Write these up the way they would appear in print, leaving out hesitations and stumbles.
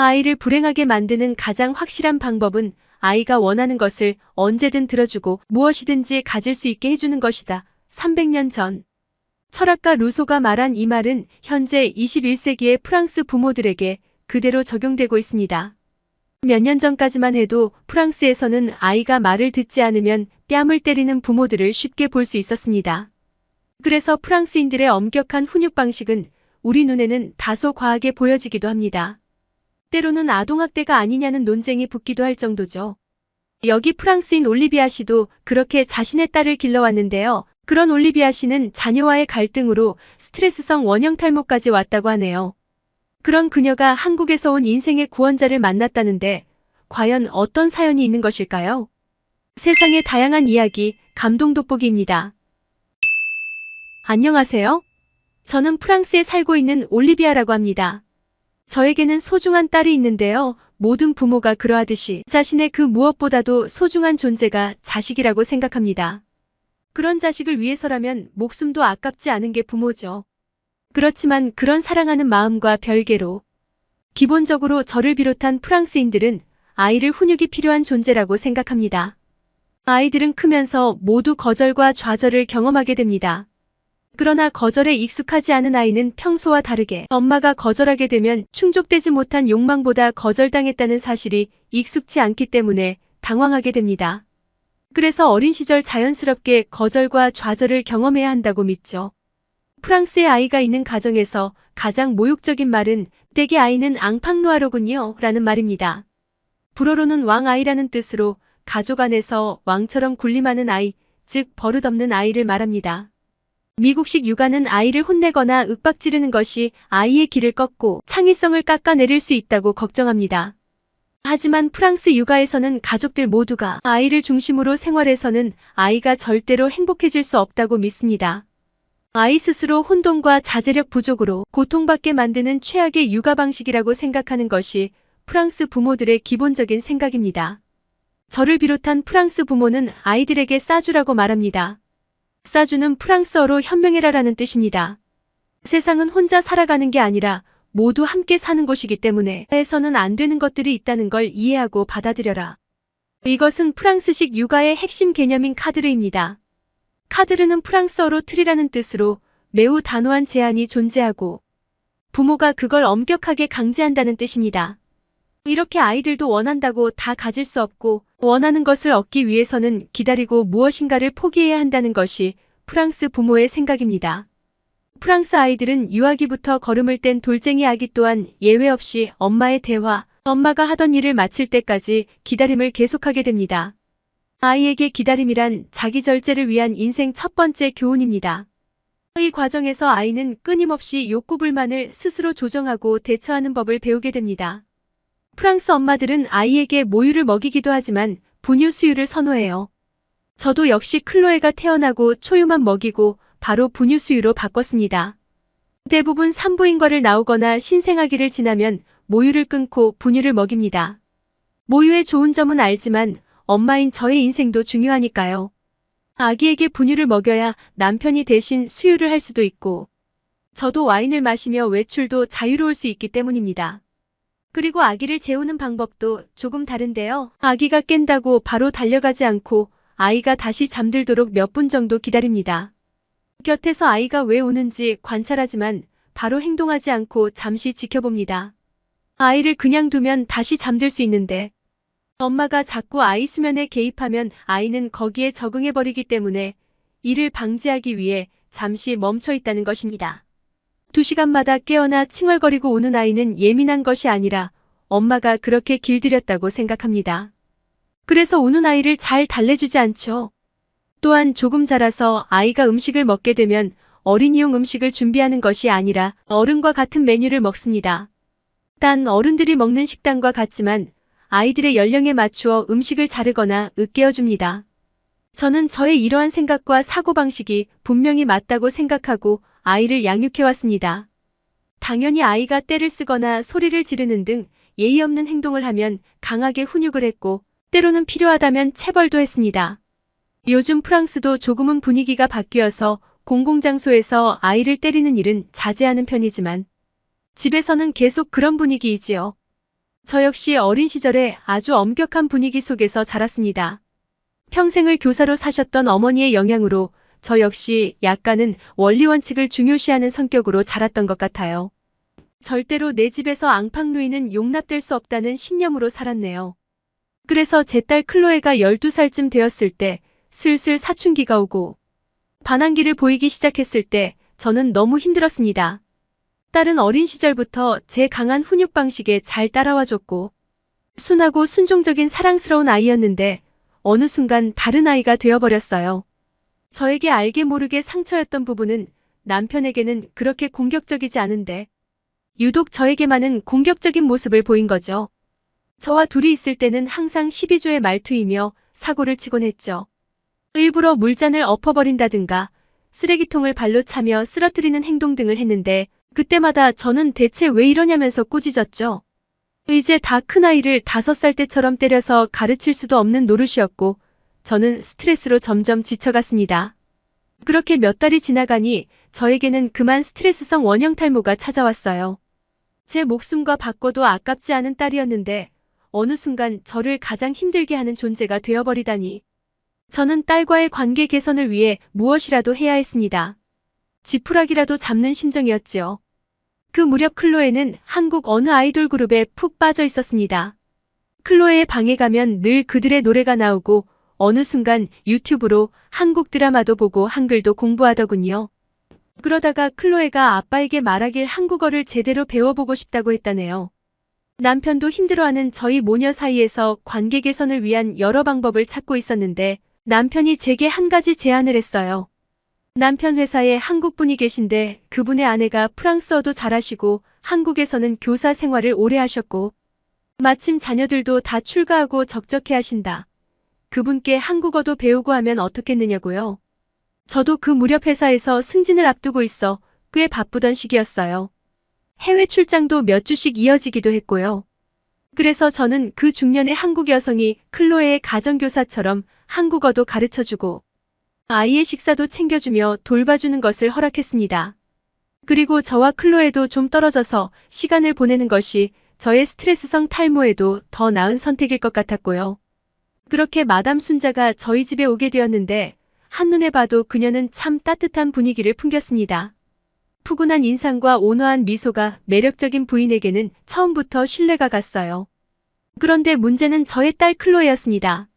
아이를 불행하게 만드는 가장 확실한 방법은 아이가 원하는 것을 언제든 들어주고 무엇이든지 가질 수 있게 해주는 것이다. 300년 전 철학가 루소가 말한 이 말은 현재 21세기의 프랑스 부모들에게 그대로 적용되고 있습니다. 몇 년 전까지만 해도 프랑스에서는 아이가 말을 듣지 않으면 뺨을 때리는 부모들을 쉽게 볼 수 있었습니다. 그래서 프랑스인들의 엄격한 훈육 방식은 우리 눈에는 다소 과하게 보여지기도 합니다. 때로는 아동학대가 아니냐는 논쟁이 붙기도 할 정도죠. 여기 프랑스인 올리비아 씨도 그렇게 자신의 딸을 길러왔는데요. 그런 올리비아 씨는 자녀와의 갈등으로 스트레스성 원형 탈모까지 왔다고 하네요. 그런 그녀가 한국에서 온 인생의 구원자를 만났다는데 과연 어떤 사연이 있는 것일까요? 세상의 다양한 이야기, 감동 돋보기입니다. 안녕하세요. 저는 프랑스에 살고 있는 올리비아라고 합니다. 저에게는 소중한 딸이 있는데요. 모든 부모가 그러하듯이 자신의 그 무엇보다도 소중한 존재가 자식이라고 생각합니다. 그런 자식을 위해서라면 목숨도 아깝지 않은 게 부모죠. 그렇지만 그런 사랑하는 마음과 별개로 기본적으로 저를 비롯한 프랑스인들은 아이를 훈육이 필요한 존재라고 생각합니다. 아이들은 크면서 모두 거절과 좌절을 경험하게 됩니다. 그러나 거절에 익숙하지 않은 아이는 평소와 다르게 엄마가 거절하게 되면 충족되지 못한 욕망보다 거절당했다는 사실이 익숙치 않기 때문에 당황하게 됩니다. 그래서 어린 시절 자연스럽게 거절과 좌절을 경험해야 한다고 믿죠. 프랑스의 아이가 있는 가정에서 가장 모욕적인 말은 댁의 아이는 앙팡누아로군요 라는 말입니다. 불어로는 왕아이라는 뜻으로 가족 안에서 왕처럼 군림하는 아이, 즉 버릇없는 아이를 말합니다. 미국식 육아는 아이를 혼내거나 윽박지르는 것이 아이의 길을 꺾고 창의성을 깎아내릴 수 있다고 걱정합니다. 하지만 프랑스 육아에서는 가족들 모두가 아이를 중심으로 생활해서는 아이가 절대로 행복해질 수 없다고 믿습니다. 아이 스스로 혼돈과 자제력 부족으로 고통받게 만드는 최악의 육아 방식이라고 생각하는 것이 프랑스 부모들의 기본적인 생각입니다. 저를 비롯한 프랑스 부모는 아이들에게 싸주라고 말합니다. 싸주는 프랑스어로 현명해라라는 뜻입니다. 세상은 혼자 살아가는 게 아니라 모두 함께 사는 곳이기 때문에 해서는 안 되는 것들이 있다는 걸 이해하고 받아들여라. 이것은 프랑스식 육아의 핵심 개념인 카드르입니다. 카드르는 프랑스어로 틀이라는 뜻으로 매우 단호한 제한이 존재하고 부모가 그걸 엄격하게 강제한다는 뜻입니다. 이렇게 아이들도 원한다고 다 가질 수 없고 원하는 것을 얻기 위해서는 기다리고 무엇인가를 포기해야 한다는 것이 프랑스 부모의 생각입니다. 프랑스 아이들은 유아기부터 걸음을 뗀 돌쟁이 아기 또한 예외 없이 엄마의 대화, 엄마가 하던 일을 마칠 때까지 기다림을 계속하게 됩니다. 아이에게 기다림이란 자기 절제를 위한 인생 첫 번째 교훈입니다. 이 과정에서 아이는 끊임없이 욕구 불만을 스스로 조정하고 대처하는 법을 배우게 됩니다. 프랑스 엄마들은 아이에게 모유를 먹이기도 하지만 분유 수유를 선호해요. 저도 역시 클로에가 태어나고 초유만 먹이고 바로 분유 수유로 바꿨습니다. 대부분 산부인과를 나오거나 신생아기를 지나면 모유를 끊고 분유를 먹입니다. 모유의 좋은 점은 알지만 엄마인 저의 인생도 중요하니까요. 아기에게 분유를 먹여야 남편이 대신 수유를 할 수도 있고 저도 와인을 마시며 외출도 자유로울 수 있기 때문입니다. 그리고 아기를 재우는 방법도 조금 다른데요. 아기가 깬다고 바로 달려가지 않고 아이가 다시 잠들도록 몇 분 정도 기다립니다. 곁에서 아이가 왜 우는지 관찰하지만 바로 행동하지 않고 잠시 지켜봅니다. 아이를 그냥 두면 다시 잠들 수 있는데 엄마가 자꾸 아이 수면에 개입하면 아이는 거기에 적응해버리기 때문에 이를 방지하기 위해 잠시 멈춰 있다는 것입니다. 2시간마다 깨어나 칭얼거리고 우는 아이는 예민한 것이 아니라 엄마가 그렇게 길들였다고 생각합니다. 그래서 우는 아이를 잘 달래주지 않죠. 또한 조금 자라서 아이가 음식을 먹게 되면 어린이용 음식을 준비하는 것이 아니라 어른과 같은 메뉴를 먹습니다. 단 어른들이 먹는 식단과 같지만 아이들의 연령에 맞추어 음식을 자르거나 으깨어줍니다. 저는 저의 이러한 생각과 사고방식이 분명히 맞다고 생각하고 아이를 양육해왔습니다. 당연히 아이가 떼를 쓰거나 소리를 지르는 등 예의 없는 행동을 하면 강하게 훈육을 했고 때로는 필요하다면 체벌도 했습니다. 요즘 프랑스도 조금은 분위기가 바뀌어서 공공장소에서 아이를 때리는 일은 자제하는 편이지만 집에서는 계속 그런 분위기이지요. 저 역시 어린 시절에 아주 엄격한 분위기 속에서 자랐습니다. 평생을 교사로 사셨던 어머니의 영향으로 저 역시 약간은 원리 원칙을 중요시하는 성격으로 자랐던 것 같아요. 절대로 내 집에서 앙팡루이는 용납될 수 없다는 신념으로 살았네요. 그래서 제 딸 클로에가 12살쯤 되었을 때 슬슬 사춘기가 오고 반항기를 보이기 시작했을 때 저는 너무 힘들었습니다. 딸은 어린 시절부터 제 강한 훈육 방식에 잘 따라와줬고 순하고 순종적인 사랑스러운 아이였는데 어느 순간 다른 아이가 되어버렸어요. 저에게 알게 모르게 상처였던 부분은 남편에게는 그렇게 공격적이지 않은데 유독 저에게만은 공격적인 모습을 보인 거죠. 저와 둘이 있을 때는 항상 12조의 말투이며 사고를 치곤 했죠. 일부러 물잔을 엎어버린다든가 쓰레기통을 발로 차며 쓰러뜨리는 행동 등을 했는데 그때마다 저는 대체 왜 이러냐면서 꾸짖었죠. 이제 다 큰 아이를 5살 때처럼 때려서 가르칠 수도 없는 노릇이었고 저는 스트레스로 점점 지쳐갔습니다. 그렇게 몇 달이 지나가니 저에게는 그만 스트레스성 원형 탈모가 찾아왔어요. 제 목숨과 바꿔도 아깝지 않은 딸이었는데 어느 순간 저를 가장 힘들게 하는 존재가 되어버리다니. 저는 딸과의 관계 개선을 위해 무엇이라도 해야 했습니다. 지푸라기라도 잡는 심정이었지요. 그 무렵 클로에는 한국 어느 아이돌 그룹에 푹 빠져 있었습니다. 클로에의 방에 가면 늘 그들의 노래가 나오고 어느 순간 유튜브로 한국 드라마도 보고 한글도 공부하더군요. 그러다가 클로에가 아빠에게 말하길 한국어를 제대로 배워보고 싶다고 했다네요. 남편도 힘들어하는 저희 모녀 사이에서 관계 개선을 위한 여러 방법을 찾고 있었는데 남편이 제게 한 가지 제안을 했어요. 남편 회사에 한국분이 계신데 그분의 아내가 프랑스어도 잘하시고 한국에서는 교사 생활을 오래 하셨고 마침 자녀들도 다 출가하고 적적해 하신다. 그분께 한국어도 배우고 하면 어떻겠느냐고요. 저도 그 무렵 회사에서 승진을 앞두고 있어 꽤 바쁘던 시기였어요. 해외 출장도 몇 주씩 이어지기도 했고요. 그래서 저는 그 중년의 한국 여성이 클로에의 가정교사처럼 한국어도 가르쳐주고 아이의 식사도 챙겨주며 돌봐주는 것을 허락했습니다. 그리고 저와 클로에도 좀 떨어져서 시간을 보내는 것이 저의 스트레스성 탈모에도 더 나은 선택일 것 같았고요. 그렇게 마담 순자가 저희 집에 오게 되었는데 한눈에 봐도 그녀는 참 따뜻한 분위기를 풍겼습니다. 푸근한 인상과 온화한 미소가 매력적인 부인에게는 처음부터 신뢰가 갔어요. 그런데 문제는 저의 딸 클로에였습니다.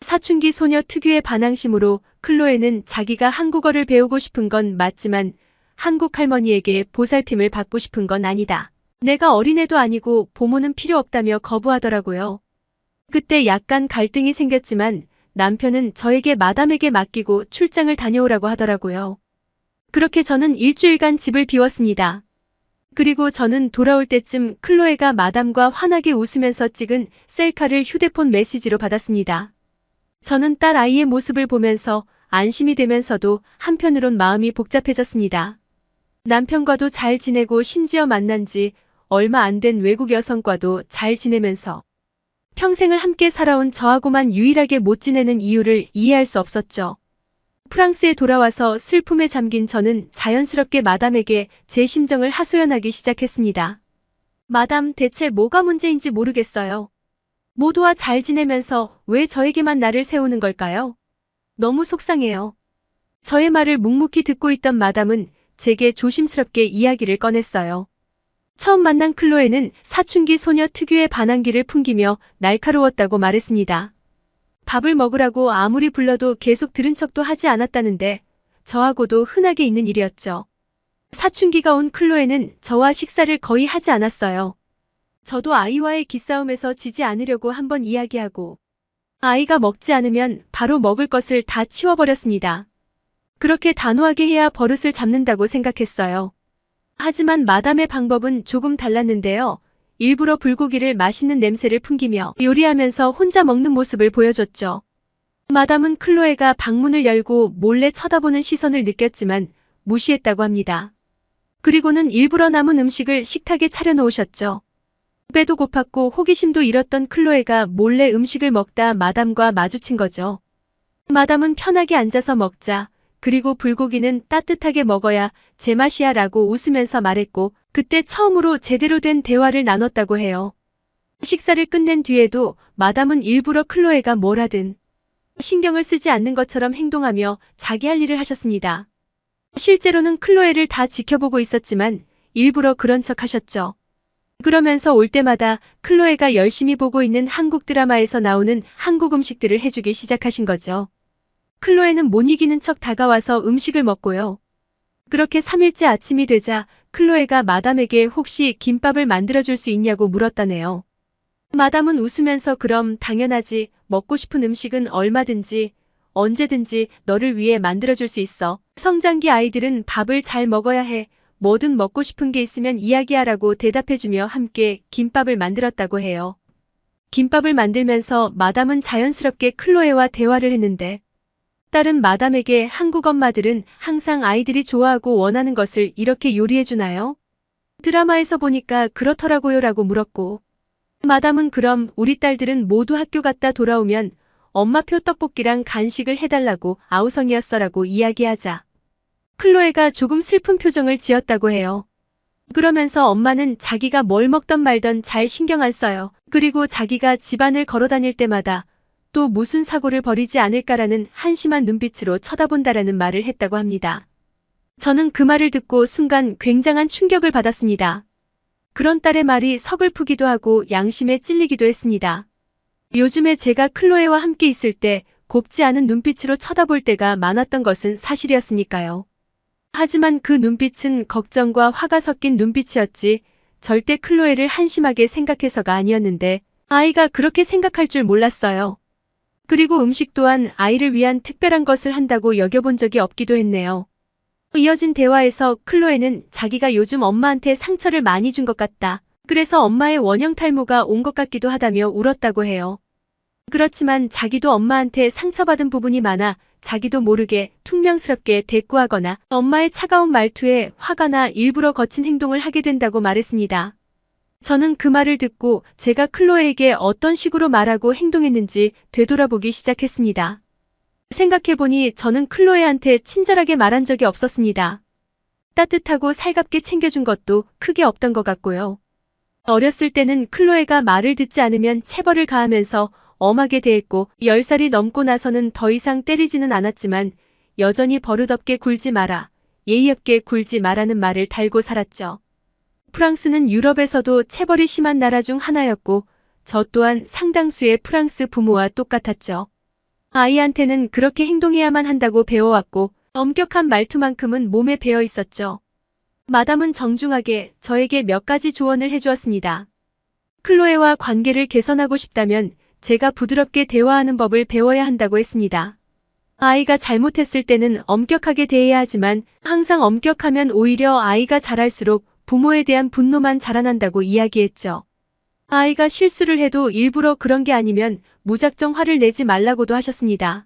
사춘기 소녀 특유의 반항심으로 클로에는 자기가 한국어를 배우고 싶은 건 맞지만 한국 할머니에게 보살핌을 받고 싶은 건 아니다. 내가 어린애도 아니고 보모는 필요 없다며 거부하더라고요. 그때 약간 갈등이 생겼지만 남편은 저에게 마담에게 맡기고 출장을 다녀오라고 하더라고요. 그렇게 저는 일주일간 집을 비웠습니다. 그리고 저는 돌아올 때쯤 클로에가 마담과 환하게 웃으면서 찍은 셀카를 휴대폰 메시지로 받았습니다. 저는 딸 아이의 모습을 보면서 안심이 되면서도 한편으론 마음이 복잡해졌습니다. 남편과도 잘 지내고 심지어 만난 지 얼마 안 된 외국 여성과도 잘 지내면서 평생을 함께 살아온 저하고만 유일하게 못 지내는 이유를 이해할 수 없었죠. 프랑스에 돌아와서 슬픔에 잠긴 저는 자연스럽게 마담에게 제 심정을 하소연하기 시작했습니다. 마담, 대체 뭐가 문제인지 모르겠어요. 모두와 잘 지내면서 왜 저에게만 나를 세우는 걸까요? 너무 속상해요. 저의 말을 묵묵히 듣고 있던 마담은 제게 조심스럽게 이야기를 꺼냈어요. 처음 만난 클로에는 사춘기 소녀 특유의 반항기를 풍기며 날카로웠다고 말했습니다. 밥을 먹으라고 아무리 불러도 계속 들은 척도 하지 않았다는데 저하고도 흔하게 있는 일이었죠. 사춘기가 온 클로에는 저와 식사를 거의 하지 않았어요. 저도 아이와의 기싸움에서 지지 않으려고 한번 이야기하고 아이가 먹지 않으면 바로 먹을 것을 다 치워버렸습니다. 그렇게 단호하게 해야 버릇을 잡는다고 생각했어요. 하지만 마담의 방법은 조금 달랐는데요. 일부러 불고기를 맛있는 냄새를 풍기며 요리하면서 혼자 먹는 모습을 보여줬죠. 마담은 클로에가 방문을 열고 몰래 쳐다보는 시선을 느꼈지만 무시했다고 합니다. 그리고는 일부러 남은 음식을 식탁에 차려놓으셨죠. 배도 고팠고 호기심도 잃었던 클로에가 몰래 음식을 먹다 마담과 마주친 거죠. 마담은 편하게 앉아서 먹자. 그리고 불고기는 따뜻하게 먹어야 제맛이야 라고 웃으면서 말했고 그때 처음으로 제대로 된 대화를 나눴다고 해요. 식사를 끝낸 뒤에도 마담은 일부러 클로에가 뭘 하든 신경을 쓰지 않는 것처럼 행동하며 자기 할 일을 하셨습니다. 실제로는 클로에를 다 지켜보고 있었지만 일부러 그런 척 하셨죠. 그러면서 올 때마다 클로에가 열심히 보고 있는 한국 드라마에서 나오는 한국 음식들을 해주기 시작하신 거죠. 클로에는 못 이기는 척 다가와서 음식을 먹고요. 그렇게 3일째 아침이 되자 클로에가 마담에게 혹시 김밥을 만들어줄 수 있냐고 물었다네요. 마담은 웃으면서 그럼 당연하지, 먹고 싶은 음식은 얼마든지 언제든지 너를 위해 만들어줄 수 있어. 성장기 아이들은 밥을 잘 먹어야 해. 뭐든 먹고 싶은 게 있으면 이야기하라고 대답해주며 함께 김밥을 만들었다고 해요. 김밥을 만들면서 마담은 자연스럽게 클로에와 대화를 했는데 딸은 마담에게 한국 엄마들은 항상 아이들이 좋아하고 원하는 것을 이렇게 요리해주나요? 드라마에서 보니까 그렇더라고요 라고 물었고 마담은 그럼 우리 딸들은 모두 학교 갔다 돌아오면 엄마표 떡볶이랑 간식을 해달라고 아우성이었어 라고 이야기하자 클로에가 조금 슬픈 표정을 지었다고 해요. 그러면서 엄마는 자기가 뭘 먹던 말던 잘 신경 안 써요. 그리고 자기가 집안을 걸어 다닐 때마다 또 무슨 사고를 벌이지 않을까라는 한심한 눈빛으로 쳐다본다라는 말을 했다고 합니다. 저는 그 말을 듣고 순간 굉장한 충격을 받았습니다. 그런 딸의 말이 서글프기도 하고 양심에 찔리기도 했습니다. 요즘에 제가 클로에와 함께 있을 때 곱지 않은 눈빛으로 쳐다볼 때가 많았던 것은 사실이었으니까요. 하지만 그 눈빛은 걱정과 화가 섞인 눈빛이었지 절대 클로에를 한심하게 생각해서가 아니었는데 아이가 그렇게 생각할 줄 몰랐어요. 그리고 음식 또한 아이를 위한 특별한 것을 한다고 여겨본 적이 없기도 했네요. 이어진 대화에서 클로에는 자기가 요즘 엄마한테 상처를 많이 준 것 같다. 그래서 엄마의 원형 탈모가 온 것 같기도 하다며 울었다고 해요. 그렇지만 자기도 엄마한테 상처받은 부분이 많아 자기도 모르게 퉁명스럽게 대꾸하거나 엄마의 차가운 말투에 화가 나 일부러 거친 행동을 하게 된다고 말했습니다. 저는 그 말을 듣고 제가 클로에에게 어떤 식으로 말하고 행동했는지 되돌아보기 시작했습니다. 생각해보니 저는 클로에한테 친절하게 말한 적이 없었습니다. 따뜻하고 살갑게 챙겨준 것도 크게 없던 것 같고요. 어렸을 때는 클로에가 말을 듣지 않으면 체벌을 가하면서 엄하게 대했고 10살이 넘고 나서는 더 이상 때리지는 않았지만 여전히 버릇없게 굴지 마라, 예의 없게 굴지 마라는 말을 달고 살았죠. 프랑스는 유럽에서도 체벌이 심한 나라 중 하나였고 저 또한 상당수의 프랑스 부모와 똑같았죠. 아이한테는 그렇게 행동해야만 한다고 배워왔고 엄격한 말투만큼은 몸에 배어 있었죠. 마담은 정중하게 저에게 몇 가지 조언을 해주었습니다. 클로에와 관계를 개선하고 싶다면 제가 부드럽게 대화하는 법을 배워야 한다고 했습니다. 아이가 잘못했을 때는 엄격하게 대해야 하지만 항상 엄격하면 오히려 아이가 자랄수록 부모에 대한 분노만 자라난다고 이야기했죠. 아이가 실수를 해도 일부러 그런 게 아니면 무작정 화를 내지 말라고도 하셨습니다.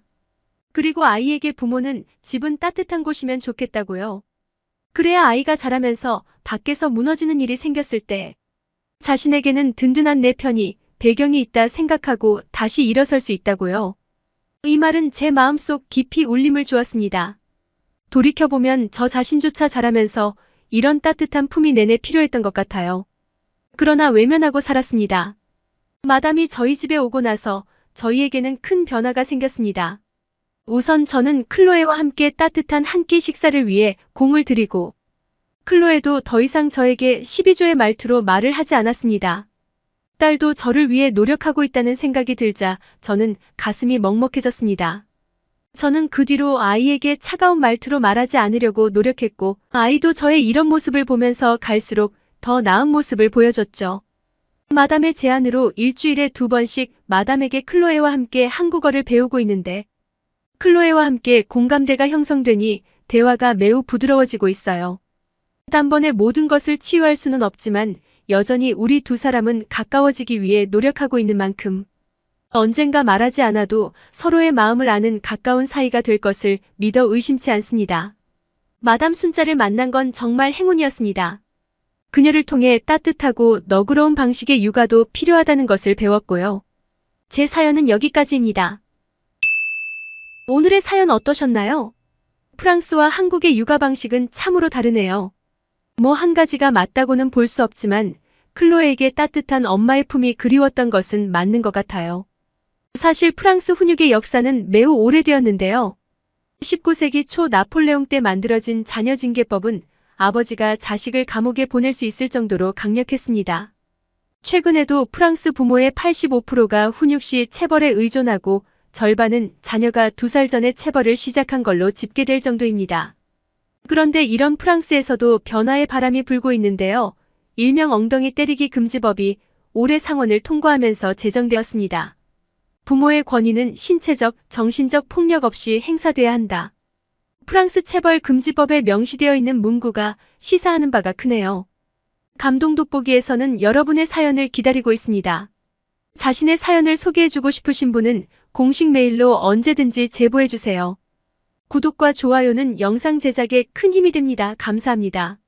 그리고 아이에게 부모는 집은 따뜻한 곳이면 좋겠다고요. 그래야 아이가 자라면서 밖에서 무너지는 일이 생겼을 때 자신에게는 든든한 내 편이 배경이 있다 생각하고 다시 일어설 수 있다고요. 이 말은 제 마음속 깊이 울림을 주었습니다. 돌이켜보면 저 자신조차 자라면서 이런 따뜻한 품이 내내 필요했던 것 같아요. 그러나 외면하고 살았습니다. 마담이 저희 집에 오고 나서 저희에게는 큰 변화가 생겼습니다. 우선 저는 클로에와 함께 따뜻한 한 끼 식사를 위해 공을 들이고 클로에도 더 이상 저에게 12조의 말투로 말을 하지 않았습니다. 딸도 저를 위해 노력하고 있다는 생각이 들자 저는 가슴이 먹먹해졌습니다. 저는 그 뒤로 아이에게 차가운 말투로 말하지 않으려고 노력했고 아이도 저의 이런 모습을 보면서 갈수록 더 나은 모습을 보여줬죠. 마담의 제안으로 일주일에 2번씩 마담에게 클로에와 함께 한국어를 배우고 있는데 클로에와 함께 공감대가 형성되니 대화가 매우 부드러워지고 있어요. 단번에 모든 것을 치유할 수는 없지만 여전히 우리 두 사람은 가까워지기 위해 노력하고 있는 만큼 언젠가 말하지 않아도 서로의 마음을 아는 가까운 사이가 될 것을 믿어 의심치 않습니다. 마담 순자를 만난 건 정말 행운이었습니다. 그녀를 통해 따뜻하고 너그러운 방식의 육아도 필요하다는 것을 배웠고요. 제 사연은 여기까지입니다. 오늘의 사연 어떠셨나요? 프랑스와 한국의 육아 방식은 참으로 다르네요. 뭐 한 가지가 맞다고는 볼 수 없지만 클로에에게 따뜻한 엄마의 품이 그리웠던 것은 맞는 것 같아요. 사실 프랑스 훈육의 역사는 매우 오래되었는데요. 19세기 초 나폴레옹 때 만들어진 자녀징계법은 아버지가 자식을 감옥에 보낼 수 있을 정도로 강력했습니다. 최근에도 프랑스 부모의 85%가 훈육 시 체벌에 의존하고 절반은 자녀가 2살 전에 체벌을 시작한 걸로 집계될 정도입니다. 그런데 이런 프랑스에서도 변화의 바람이 불고 있는데요. 일명 엉덩이 때리기 금지법이 올해 상원을 통과하면서 제정되었습니다. 부모의 권위는 신체적, 정신적 폭력 없이 행사돼야 한다. 프랑스 체벌 금지법에 명시되어 있는 문구가 시사하는 바가 크네요. 감동 돋보기에서는 여러분의 사연을 기다리고 있습니다. 자신의 사연을 소개해주고 싶으신 분은 공식 메일로 언제든지 제보해주세요. 구독과 좋아요는 영상 제작에 큰 힘이 됩니다. 감사합니다.